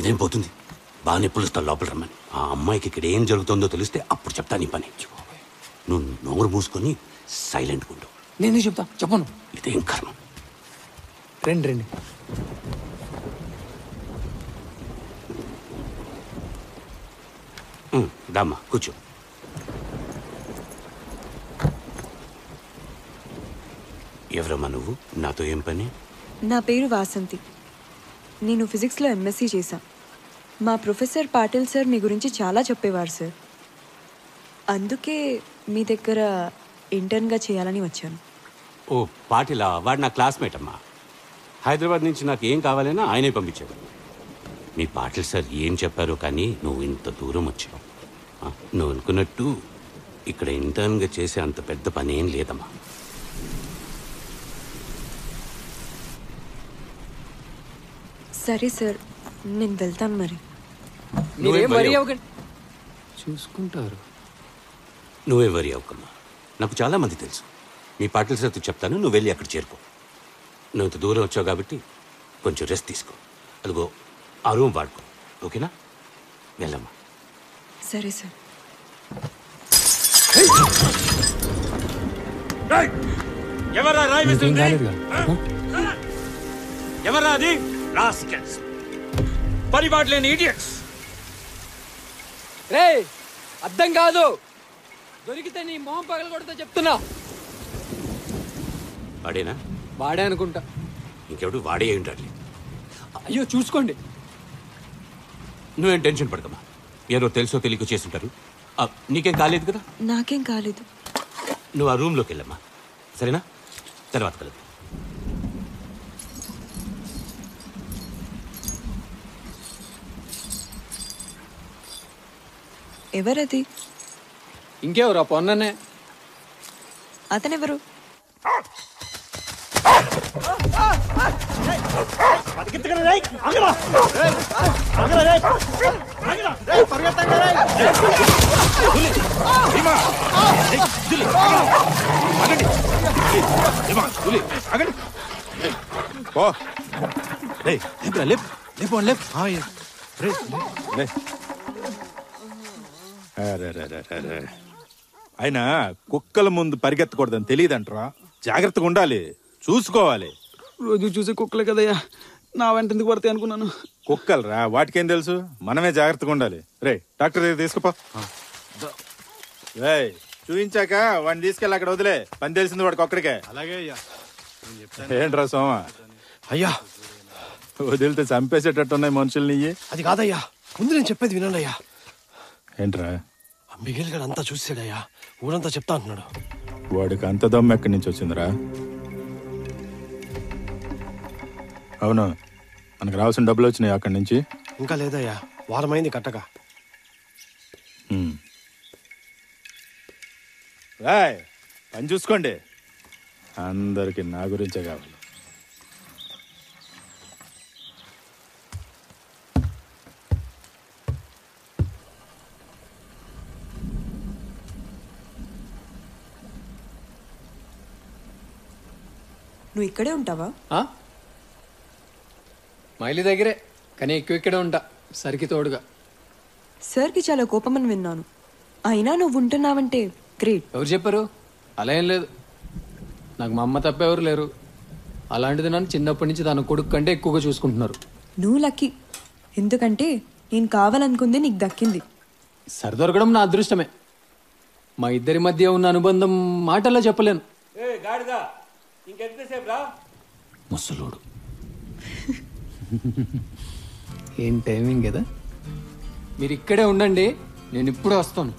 ఇదేం పోతుంది, బాగానే పిలుస్తాను లోపల రమ్మని. ఆ అమ్మాయికి ఇక్కడ ఏం జరుగుతుందో తెలిస్తే అప్పుడు చెప్తా నీ పని. నువ్వు నోరు మూసుకొని సైలెంట్గా ఉండు. నేను చెప్తా, చెప్పను. ఇదేం కర్మ. రండి రండి. దామ్మా కూర్చో. ఎవరమ్మా నువ్వు? నాతో ఏం పని? నా పేరు వాసంతి. నేను ఫిజిక్స్లో ఎంఎస్సీ చేశా. మా ప్రొఫెసర్ పాటిల్ సార్ మీ గురించి చాలా చెప్పేవారు సార్. అందుకే మీ దగ్గర ఇంటర్న్గా చేయాలని వచ్చాను. ఓ పాటిలా, వాడు నా క్లాస్మేట్ అమ్మా. హైదరాబాద్ నుంచి నాకు ఏం కావాలన్నా ఆయనే పంపించాడు. మీ పాటిల్ సార్ ఏం చెప్పారో కానీ నువ్వు ఇంత దూరం వచ్చావు. నువ్వు అనుకున్నట్టు ఇక్కడ ఇంటర్న్గా చేసే అంత పెద్ద పని ఏం లేదమ్మా. సరే సార్, నేను వెళ్తాను మరి. మీరేం వరి అవ్వకండి, చూసుకుంటారు. నువ్వే వరి అవ్వకమ్మా. నాకు చాలామంది తెలుసు. మీ పాటిల్ సార్తో చెప్తాను, నువ్వు వెళ్ళి అక్కడ చేరుకో. నువ్వు ఇంత దూరం వచ్చావు కాబట్టి కొంచెం రెస్ట్ తీసుకో. అదిగో ఆ రూమ్ వాడుకో, ఓకేనా? వెళ్ళమ్మా. సరే సార్. ఎవరా రాయి ఇంకేం కాలేదుగా? ఎవరా అది? Rascals, పరివాడలేని idiots. రే అర్థం కాదు, దొరికితే నీ మొహం పగల కొడతా చెప్తున్నా. వాడేనా? వాడే అనుకుంటా. ఇంకెవడు వాడే అయి ఉంటాడు. అయ్యో చూసుకోండి. నువ్వేం టెన్షన్ పడకమ్మా. ఎవరో తెలుసో తెలియక చేస్తుంటారు. నీకేం కాలేదు కదా? నాకేం కాలేదు. నువ్వు ఆ రూమ్లోకి వెళ్ళమ్మా, సరేనా? తర్వాత కలదు. ఎవరది? ఇంకెవరా పొన్ననే. అతనెవరు? అయినా కుక్కల ముందు పరిగెత్తకూడదని తెలియదంటరా. జాగ్రత్తగా ఉండాలి, చూసుకోవాలి. రోజు చూసే కుక్కలే కదయ్యా, నా వెంట ఎందుకు పడతాయి అనుకున్నాను. కుక్కలరా, వాటికేం తెలుసు. మనమే జాగ్రత్తగా ఉండాలి. రే డాక్టర్ దగ్గర తీసుకుపో. రే చూయించాక వాడిని తీసుకెళ్ళి అక్కడ వదిలే. పని తెలిసింది వాడికి ఒక్కడికే. అలాగే అయ్యా. ఏంట్రా సోమ? అయ్యా వదిలితే చంపేసేటట్టున్నాయి మనుషుల్ని. అది కాదయ్యా, ముందు నేను చెప్పేది వినండి. ఏంట్రా? మిగిలిన గడు అంతా చూసాడయ్యా, ఊరంతా చెప్తా అంటున్నాడు. వాడికి అంత దమ్ము ఎక్కడి నుంచి వచ్చిందిరా? అవును, మనకు రావాల్సిన డబ్బులు వచ్చినాయి అక్కడి నుంచి? ఇంకా లేదయ్యా, వారమైంది కట్టక. రాయ్ పని చూసుకోండి. అందరికి నా గురించే కావాలి. నువ్వు ఇక్కడే ఉంటావా? మైలి దగ్గరే, కానీ ఎక్కువ ఇక్కడే ఉంటా సరికి తోడుగా. సార్కి చాలా కోపమని విన్నాను. అయినా నువ్వు ఉంటున్నావంటే గ్రేట్. ఎవరు చెప్పారు? అలా ఏం లేదు. నాకు మా అమ్మ తప్ప ఎవరు లేరు. అలాంటిది నన్ను చిన్నప్పటి నుంచి తన కొడుకు కంటే ఎక్కువగా చూసుకుంటున్నారు. నువ్వు లక్కీ, ఎందుకంటే నేను కావాలనుకుంది నీకు దక్కింది. సరిదొరకడం నా అదృష్టమే. మా ఇద్దరి మధ్య ఉన్న అనుబంధం మాటల్లో చెప్పలేను. ముసలోడు ఏం టైమింగ్ కదా. మీరు ఇక్కడే ఉండండి, నేను ఇప్పుడే వస్తాను.